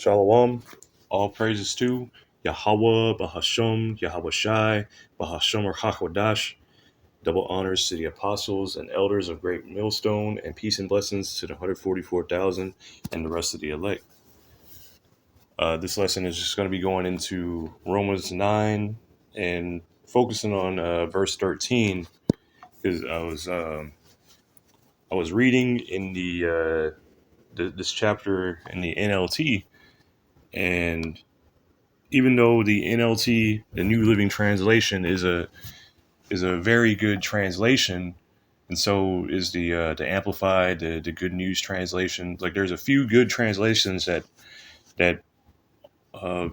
Shalom. All praises to Yahweh, Bahasham, Yahweh Shai, Bahasham Hakodash. Double honors to the apostles and elders of Great Millstone, and peace and blessings to the 144,000 and the rest of the elect. This lesson is just going to be going into Romans 9 and focusing on verse 13 because I was reading in this chapter in the NLT, and even though the NLT, the New Living Translation, is a very good translation, and so is the Amplified, the Good News Translation. Like, there's a few good translations that uh,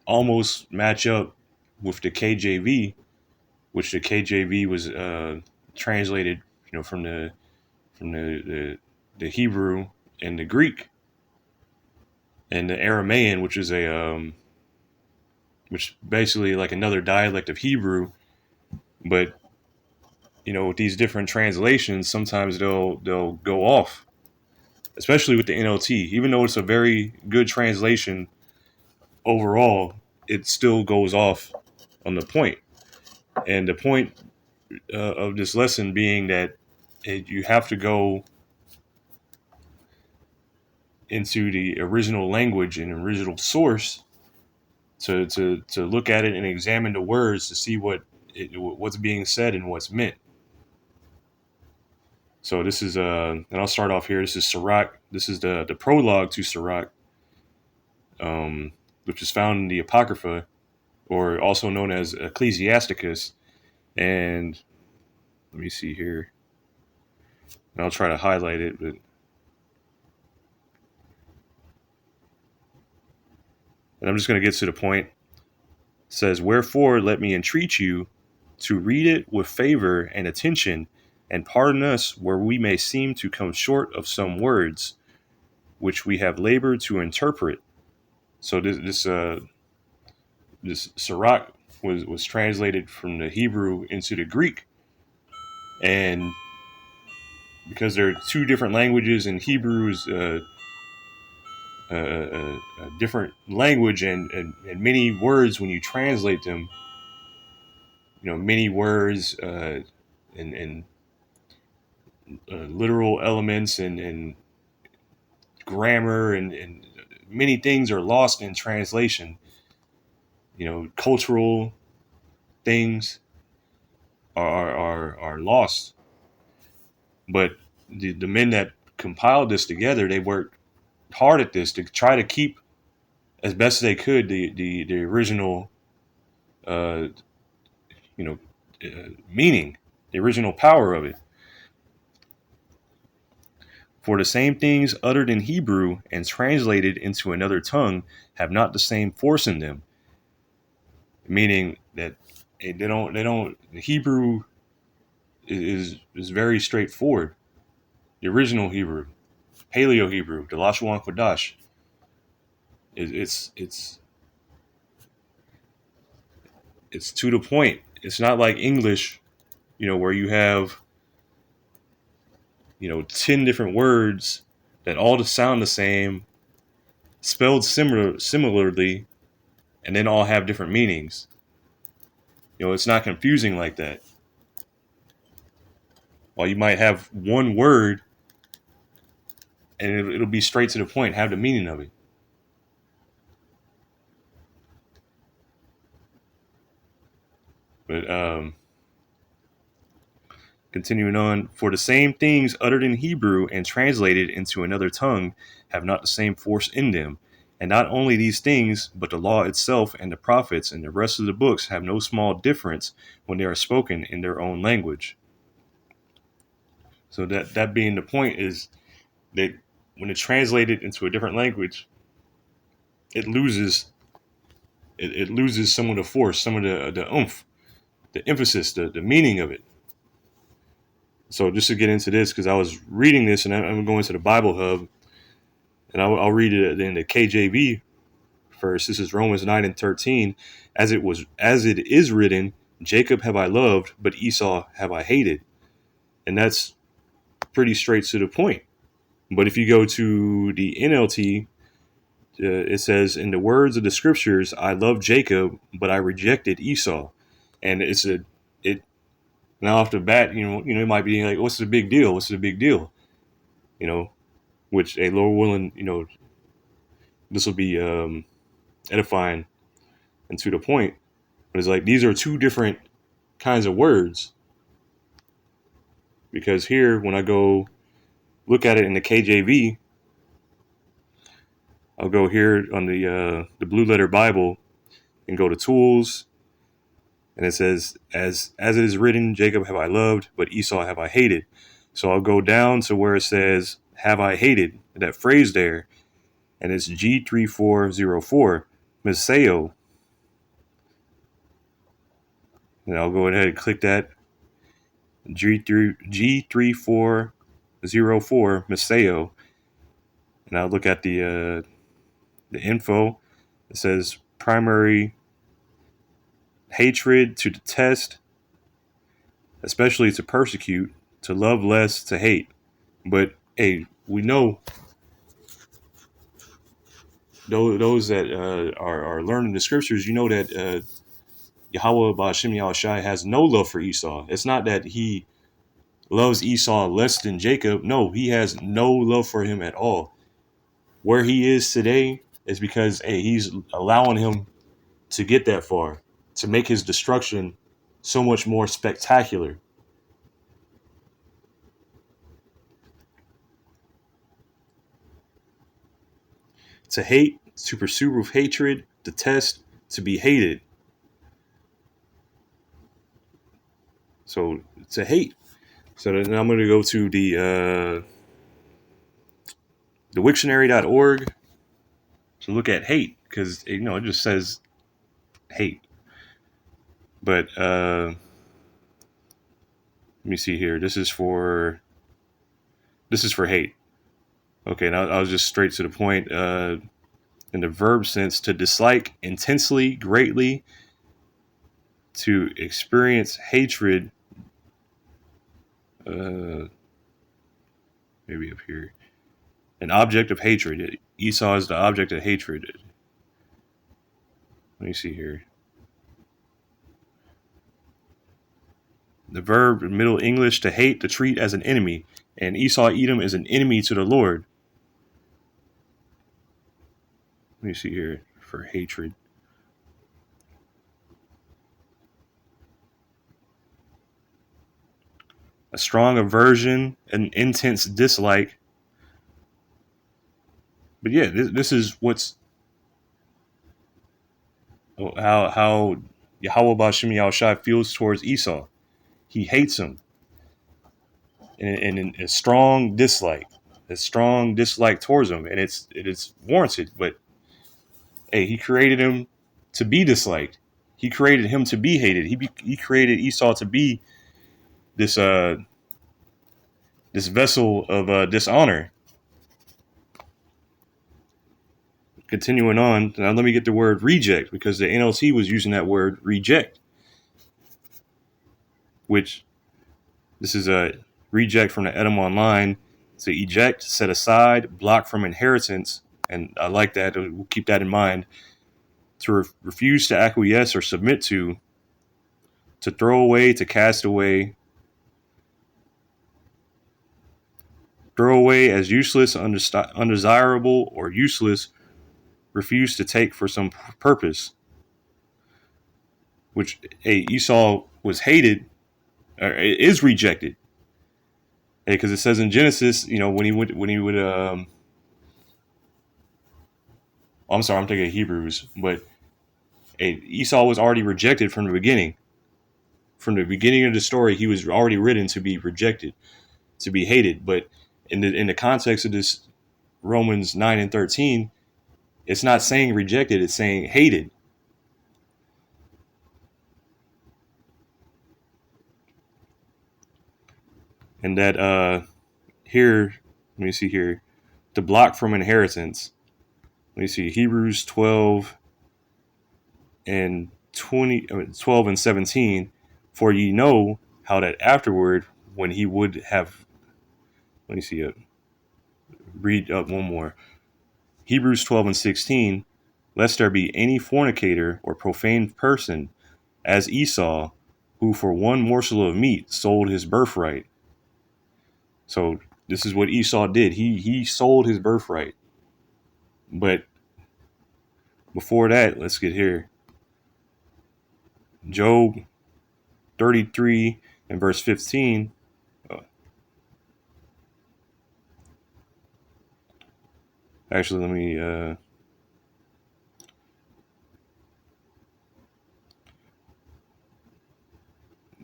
almost match up with the KJV, which the KJV was translated, from the Hebrew and the Greek and the Aramaean, which is which basically like another dialect of Hebrew. But with these different translations, sometimes they'll go off, especially with the NLT. Even though it's a very good translation overall, it still goes off on the point. And the point of this lesson being that you have to go into the original language and original source to look at it and examine the words to see what's being said and what's meant. So this is and I'll start off here. This is Sirach. This is the prologue to Sirach, which is found in the Apocrypha, or also known as Ecclesiasticus. And let me see here. And I'll try to highlight it, but and I'm just going to get to the point. It says, "Wherefore let me entreat you to read it with favor and attention, and pardon us where we may seem to come short of some words, which we have labored to interpret." So this Sirach was translated from the Hebrew into the Greek, and because there are two different languages, and Hebrew is a different language, and many words when you translate them, many words and literal elements and grammar and many things are lost in translation. Cultural things are lost. But the men that compiled this together, they worked hard at this to try to keep as best as they could the original uh, meaning, the original power of it. For the same things uttered in Hebrew and translated into another tongue have not the same force in them. Meaning that they don't. The Hebrew is very straightforward. The original Hebrew, Paleo Hebrew, the Lashon Kodash, it's to the point. It's not like English, where you have 10 different words that all sound the same, spelled similarly, and then all have different meanings. It's not confusing like that. While you might have one word and it'll be straight to the point, have the meaning of it. But continuing on, for the same things uttered in Hebrew and translated into another tongue have not the same force in them. And not only these things, but the law itself and the prophets and the rest of the books have no small difference when they are spoken in their own language. So that being the point is that when it's translated into a different language, it loses some of the force, some of the oomph, the emphasis, the meaning of it. So just to get into this, because I was reading this and I'm going to the Bible Hub, and I'll read it in the KJV first. This is Romans 9 and 13. As it is written, Jacob have I loved, but Esau have I hated. And that's pretty straight to the point. But if you go to the NLT, it says, in the words of the scriptures, I love Jacob, but I rejected Esau. And it now off the bat, it might be like, what's the big deal? What's the big deal? You know, which a Lord willing, this will be edifying and to the point. But it's like these are two different kinds of words, because here when I go look at it in the KJV, I'll go here on the Blue Letter Bible and go to Tools, and it says, as it is written, Jacob have I loved, but Esau have I hated. So I'll go down to where it says, have I hated, that phrase there, and it's G3404, Miseo. And I'll go ahead and click that, G3404, Miseo, and I'll look at the info. It says primary hatred, to detest, especially to persecute, to love less, to hate. But hey, we know those that are learning the scriptures, that Yahweh Ba'ashem Yahushai has no love for Esau. It's not that he loves Esau less than Jacob. No, he has no love for him at all. Where he is today is because, hey, he's allowing him to get that far, to make his destruction so much more spectacular. To hate, to pursue with hatred, detest, to be hated. So to hate. So then I'm going to go to the Wiktionary.org to look at hate, because it just says hate. But let me see here. This is for hate. Okay, now I was just straight to the point. In the verb sense, to dislike intensely, greatly, to experience hatred. Maybe up here. An object of hatred. Esau is the object of hatred. Let me see here. The verb in Middle English, to hate, to treat as an enemy. And Esau Edom is an enemy to the Lord. Let me see here for hatred. A strong aversion, an intense dislike. But yeah, this is what's how Yahweh Ba'ashem Yahushai feels towards Esau. He hates him, and a strong dislike towards him, and it is warranted. But hey, he created him to be disliked. He created him to be hated. He created Esau to be this vessel of dishonor. Continuing on, now let me get the word reject, because the NLT was using that word reject, which this is a reject from the Edom Online. To eject, set aside, block from inheritance, and I like that. We'll keep that in mind. To refuse to acquiesce or submit to throw away, to cast away, throw away as useless, undesirable, or useless, refuse to take for some purpose. Which Esau was hated, or is rejected, because it says in Genesis, when he would I'm sorry, I'm thinking of Hebrews, but Esau was already rejected from the beginning. From the beginning of the story, he was already written to be rejected, to be hated. But in the context of this Romans 9 and 13, it's not saying rejected, it's saying hated. And that here, let me see here, to block from inheritance. Let me see, Hebrews 12 and 12 and 17. For ye know how that afterward, when he would have, let me see it. Read up one more. Hebrews 12 and 16, lest there be any fornicator or profane person as Esau, who for one morsel of meat sold his birthright. So this is what Esau did. He sold his birthright. But before that, let's get here. Job 33 and verse 15. Actually, let me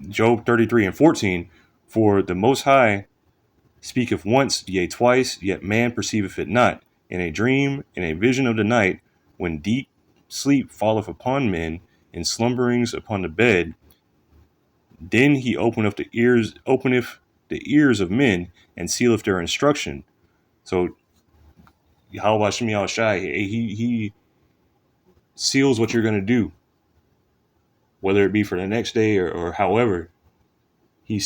Job 33 and 14. For the Most High speaketh once, yea twice, yet man perceiveth it not. In a dream, in a vision of the night, when deep sleep falleth upon men, and slumberings upon the bed, then he openeth the ears of men, and sealeth their instruction. So Yahweh Shem Yahushai, he seals what you're going to do, whether it be for the next day or however. He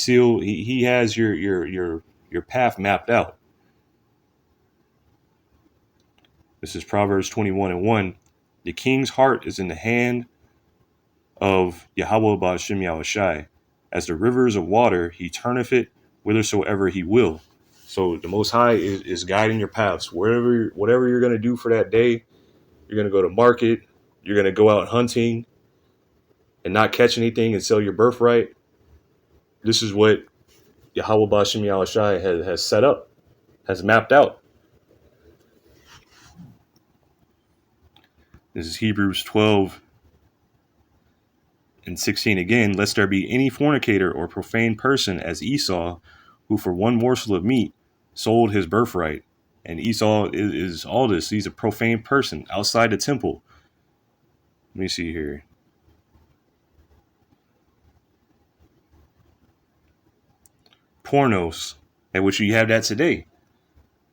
has your path mapped out. This is Proverbs 21 and 1. The king's heart is in the hand of Yahweh Ba'ashem Yahushai. As the rivers of water, he turneth it whithersoever he will. So the Most High is guiding your paths. Whatever you're going to do for that day, you're going to go to market, you're going to go out hunting and not catch anything and sell your birthright. This is what Yahweh Ba'ashem Yahushai has set up, has mapped out. This is Hebrews 12 and 16 again. Lest there be any fornicator or profane person as Esau, who for one morsel of meat sold his birthright. And Esau is all this. He's a profane person outside the temple. Let me see here. Pornos, at which you have that today.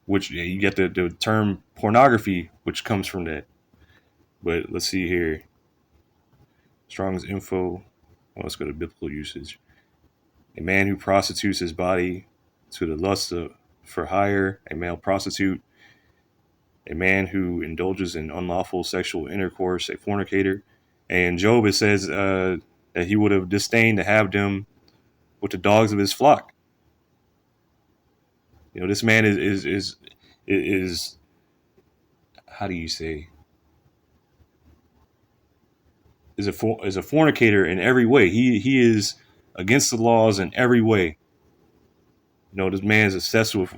Which you get the term pornography, which comes from that. But let's see here. Strong's info. Well, let's go to biblical usage. A man who prostitutes his body to the lust for hire, a male prostitute, a man who indulges in unlawful sexual intercourse, a fornicator. And Job, it says that he would have disdained to have them with the dogs of his flock. You know, this man is how do you say? Is a fornicator in every way. He is against the laws in every way. You know, this man is obsessed with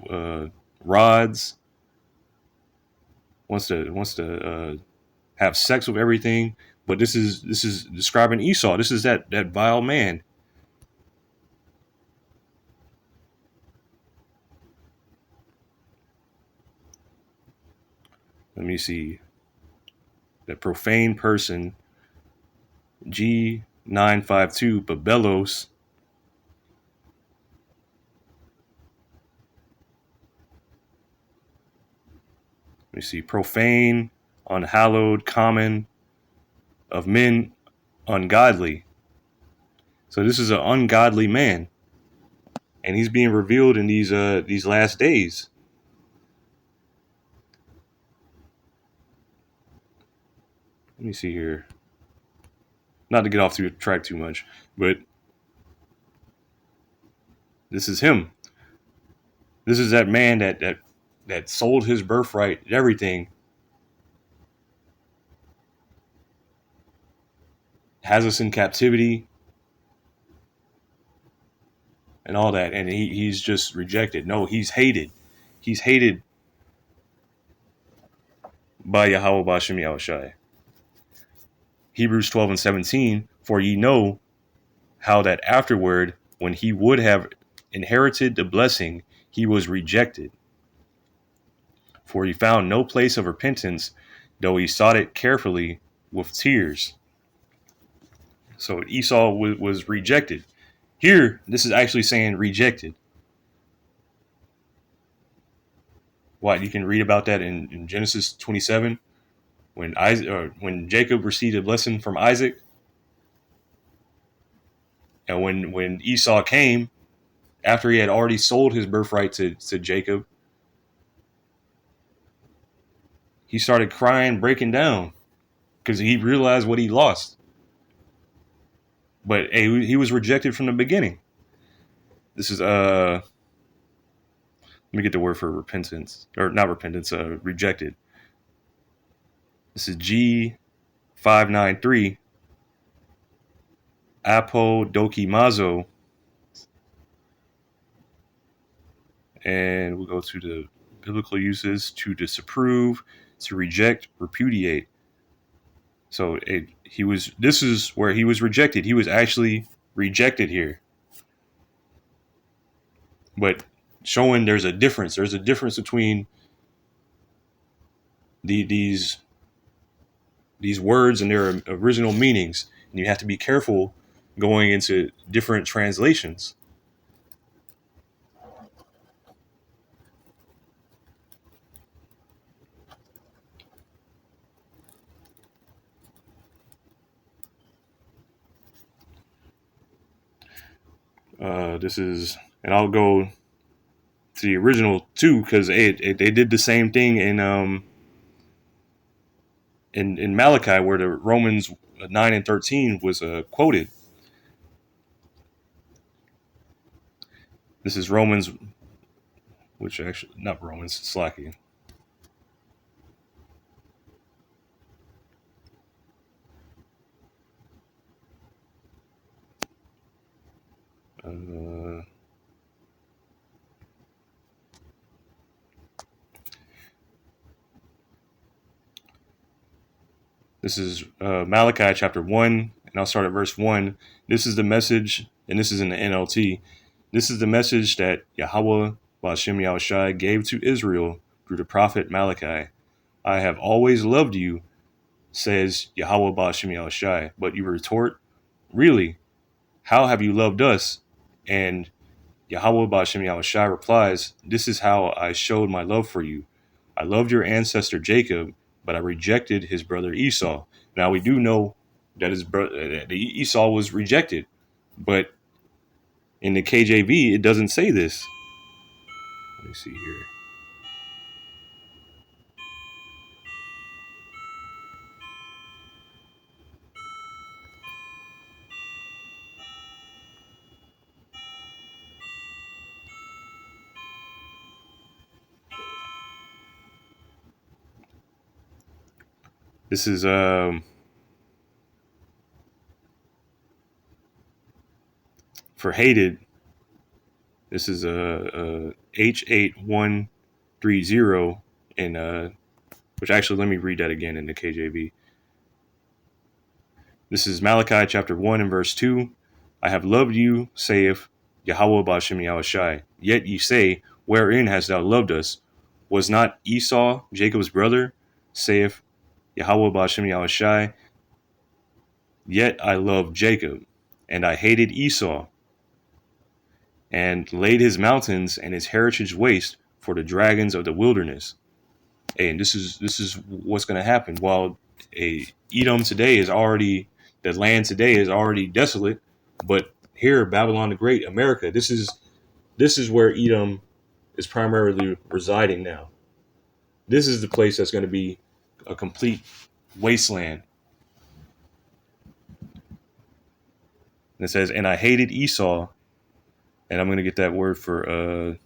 rods. Wants to have sex with everything. But this is describing Esau. This is that vile man. Let me see. That profane person. G952 Babelos. Let me see. Profane, unhallowed, common, of men ungodly. So this is an ungodly man, and he's being revealed in these last days. Let me see here. Not to get off the track too much, but this is him. This is that man that sold his birthright, everything, has us in captivity, and all that, and he's just rejected. No, he's hated. He's hated by Yahweh Ba'ashem Yahushai. Hebrews 12 and 17, for ye know how that afterward, when he would have inherited the blessing, he was rejected. For he found no place of repentance, though he sought it carefully with tears. So Esau was rejected. Here, this is actually saying rejected. What, you can read about that in Genesis 27, when Jacob received a blessing from Isaac, and when Esau came after he had already sold his birthright to Jacob, he started crying, breaking down because he realized what he lost. But hey, he was rejected from the beginning. This is let me get the word for repentance, or not repentance, rejected. This is G593 apodokimazo, and we'll go to the biblical uses: to disapprove, to reject, repudiate. So this is where he was rejected. He was actually rejected here, but showing there's a difference. There's a difference between these words and their original meanings, and you have to be careful going into different translations. This is, and I'll go to the original too, because they did the same thing in Malachi, where the Romans 9 and 13 was quoted. This is Romans, which actually not Romans, Slacky. This is Malachi chapter 1, and I'll start at verse 1. This is the message, and this is in the NLT. This is the message that Yahweh Ba'ashem Yahushai gave to Israel through the prophet Malachi. I have always loved you, says Yahweh Ba'ashem Yahushai. But you retort, really? How have you loved us? And Yahweh Ba'ashem Yahushai replies, this is how I showed my love for you. I loved your ancestor Jacob, but I rejected his brother Esau. Now we do know that his brother Esau was rejected, but in the KJV it doesn't say this. Let me see here. This is for hated. This is H8130, and which actually, let me read that again in the KJV. This is Malachi chapter 1 and verse 2. I have loved you, saith Yahweh Ba'ashem Yahushai. Yet ye say, wherein hast thou loved us? Was not Esau Jacob's brother? Saith Yahweh Ba'ashem Yahushai. Yet I loved Jacob, and I hated Esau, and laid his mountains and his heritage waste for the dragons of the wilderness. And this is what's going to happen. While Edom today is already, the land today is already desolate, but here, Babylon the Great, America, this is where Edom is primarily residing now. This is the place that's going to be a complete wasteland. And it says, and I hated Esau, and I'm going to get that word for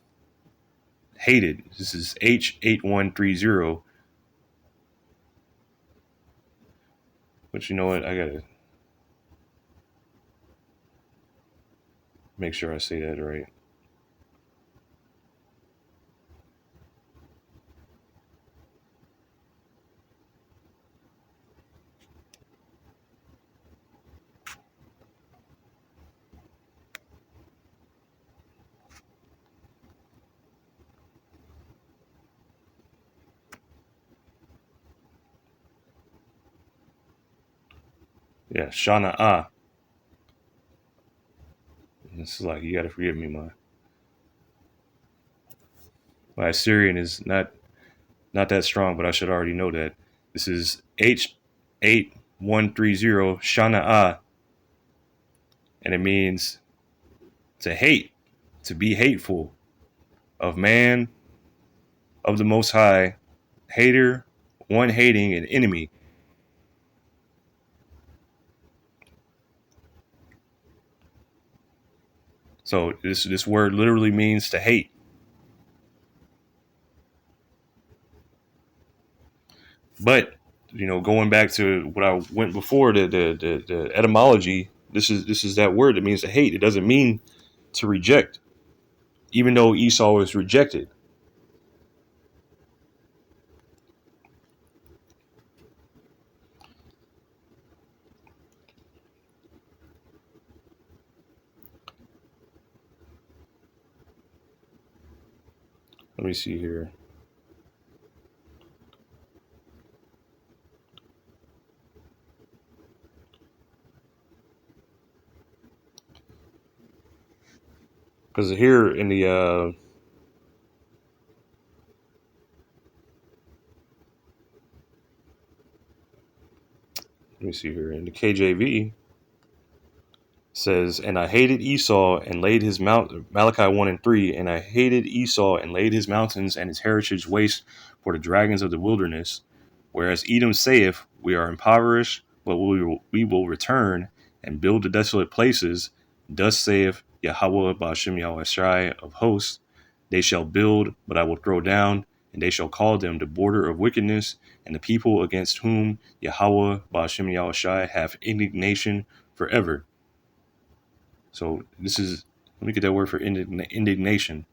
hated. This is H8130. But you know what? I got to make sure I say that right. Yeah, Shana. This is like, you got to forgive me, my Assyrian is not that strong, but I should already know that. This is H8130 Shana, and it means to hate, to be hateful of man, of the Most High, hater one hating an enemy. So this word literally means to hate. But going back to what I went before, the etymology, this is that word that means to hate. It doesn't mean to reject, even though Esau was rejected. Let me see here. Because here in the let me see here in the KJV says, and I hated Esau and laid his mount Malachi 1:3, and I hated Esau and laid his mountains and his heritage waste for the dragons of the wilderness. Whereas Edom saith, we are impoverished, but we will return and build the desolate places. Thus saith Yahweh Ba'ashem Yahushai of hosts, they shall build, but I will throw down, and they shall call them the border of wickedness, and the people against whom Yahweh Ba'ashem Yahushai have indignation forever. So let me get that word for indignation.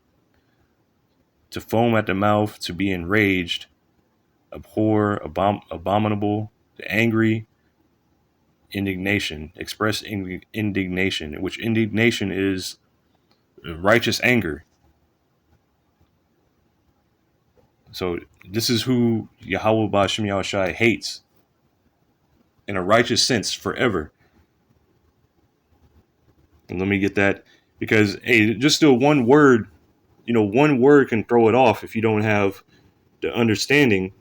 To foam at the mouth, to be enraged, abhor, abominable, angry, indignation, express indignation, which indignation is righteous anger. So this is who Yahweh Ba'ashem Yahushai hates in a righteous sense forever. And let me get that, because hey, just still one word, one word can throw it off if you don't have the understanding.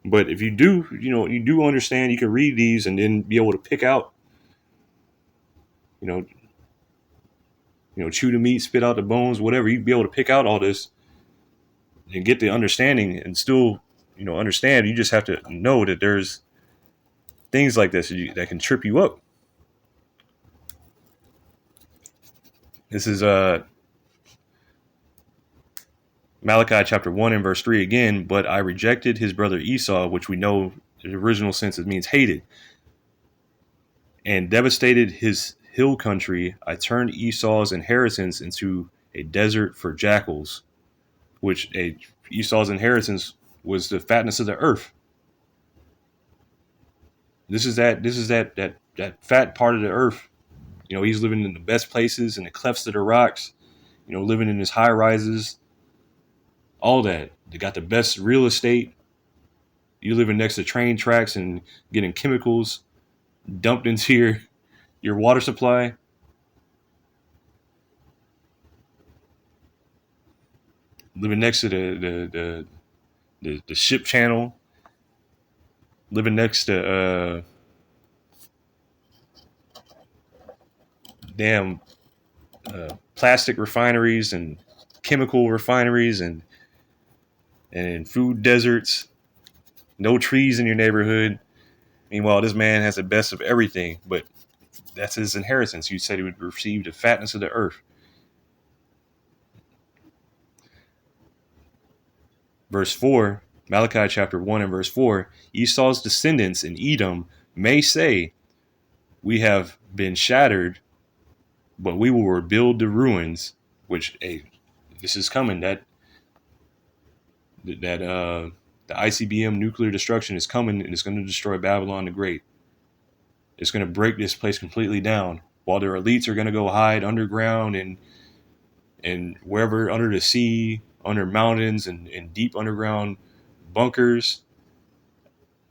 But if you do, you do understand, you can read these and then be able to pick out, you know, chew the meat, spit out the bones, whatever. You'd be able to pick out all this and get the understanding and still, understand. You just have to know that there's things like this that can trip you up. This is Malachi chapter 1 and verse 3 again. But I rejected his brother Esau, which we know the original sense it means hated, and devastated his hill country. I turned Esau's inheritance into a desert for jackals, which Esau's inheritance was the fatness of the earth. This is that fat part of the earth. He's living in the best places, in the clefts of the rocks, living in his high rises, all that. They got the best real estate. You living next to train tracks and getting chemicals dumped into your water supply. Living next to the ship channel. Living next to damn plastic refineries and chemical refineries and food deserts. No trees in your neighborhood. Meanwhile, this man has the best of everything, but that's his inheritance. You said he would receive the fatness of the earth. Verse 4, Malachi chapter 1 and verse 4, Esau's descendants in Edom may say, we have been shattered, but we will rebuild the ruins, which, this is coming. That the ICBM nuclear destruction is coming, and it's going to destroy Babylon the Great. It's going to break this place completely down, while their elites are going to go hide underground and wherever, under the sea, under mountains, and deep underground bunkers,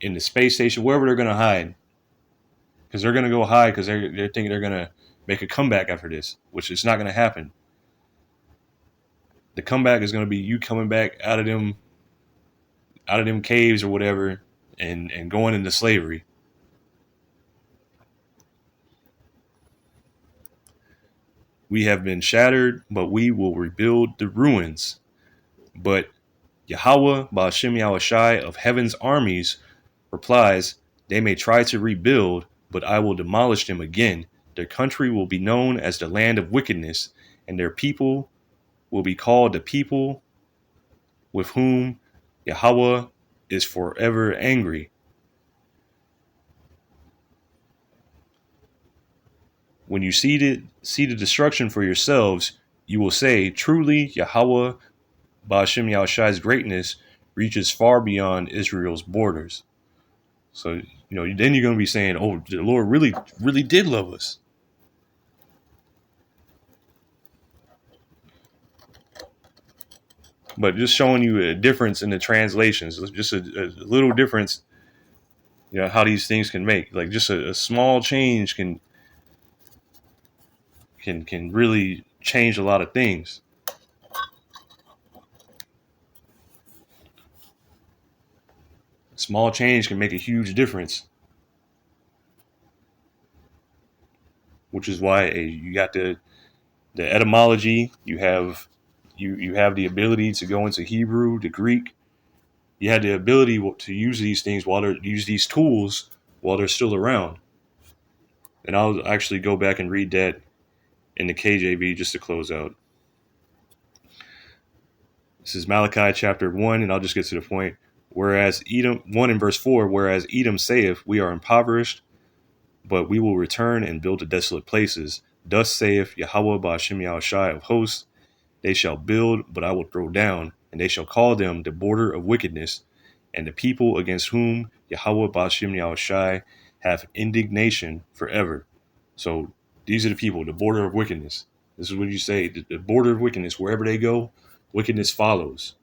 in the space station, wherever they're going to hide. Because they're going to go hide because they're thinking they're going to make a comeback after this, which is not going to happen. The comeback is going to be you coming back out of them caves or whatever and going into slavery. We have been shattered, but we will rebuild the ruins. But Yahweh Ba'ashem Yahushai of heaven's armies replies, they may try to rebuild, but I will demolish them again. Their country will be known as the land of wickedness, and their people will be called the people with whom Yahweh is forever angry. When you see the destruction for yourselves, you will say, truly Yahweh Ba'ashem Yahushai's greatness reaches far beyond Israel's borders. So, then you're going to be saying, oh, the Lord really, really did love us. But just showing you a difference in the translations, just a little difference, how these things can make. Like just a small change can really change a lot of things. Small change can make a huge difference. Which is why you got the etymology, you have the ability to go into Hebrew, the Greek. You had the ability to use these things use these tools while they're still around. And I'll actually go back and read that in the KJV just to close out. This is Malachi chapter 1, and I'll just get to the point. Whereas Edom, 1 in verse 4, whereas Edom saith, we are impoverished, but we will return and build the desolate places. Thus saith Yahweh Ba'ashem Yahushai of hosts, they shall build, but I will throw down, and they shall call them the border of wickedness, and the people against whom Yahweh Ba'ashem Yahushai have indignation forever. So these are the people, the border of wickedness. This is what you say, the border of wickedness. Wherever they go, wickedness follows.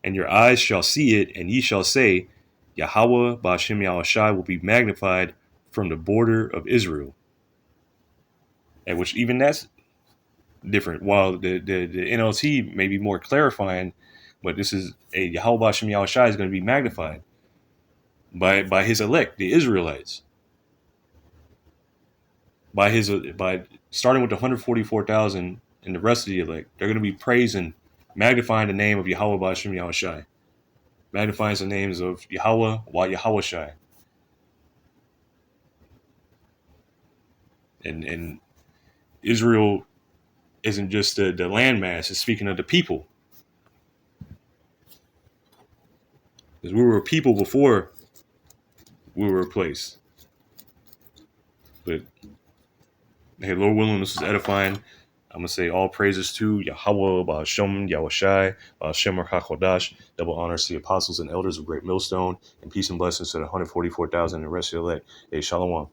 And your eyes shall see it, and ye shall say, Yahweh Ba'ashem Yahushai will be magnified from the border of Israel. And which even that's different. While the NLT may be more clarifying, but this is a Yahweh Ba'ashem Yahushai is going to be magnified by his elect, the Israelites. By starting with the 144,000 and the rest of the elect, they're going to be praising, magnifying the name of Yahweh Ba'ashem Yahushai, magnifying the names of Yahweh wa Yahushai. And Israel isn't just the landmass, it's speaking of the people. Because we were a people before we were a place. But hey, Lord willing, this is edifying. I'm going to say all praises to Yahweh, Ba'ashem, Yahushai, Ba'ashem HaKodash. Double honors to the apostles and elders of Great Millstone, and peace and blessings to the 144,000 and the rest of the elect. Hey, Shalom.